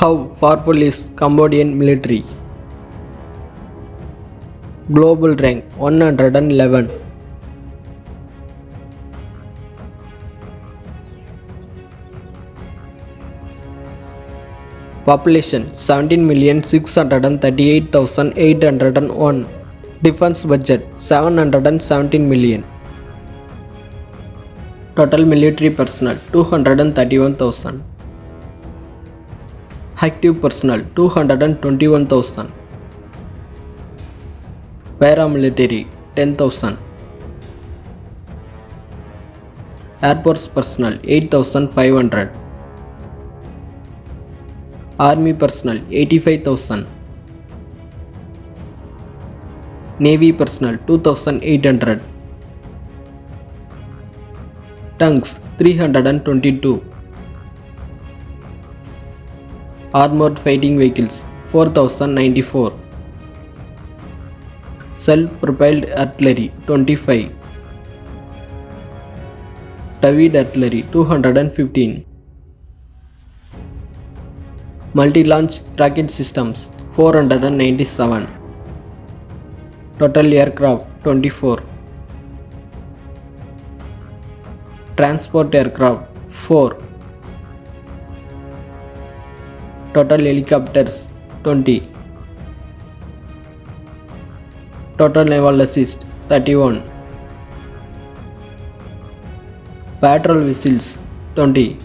How powerful is Cambodian military? Global rank 111. Population 17,638,801. Defense budget 717 million. Total military personnel 231,000. Active personnel 221,000. Paramilitary 10,000. Air Force personnel 8,500. Army personnel 85,000. Navy personnel 2,800. Tanks 322. Armored fighting vehicles 4,094. Self-propelled artillery 25. Towed artillery 215. Multi-launch rocket systems 497. Total aircraft 24. Transport aircraft 4. Total helicopters 20. Total naval assist 31. Patrol vessels 20.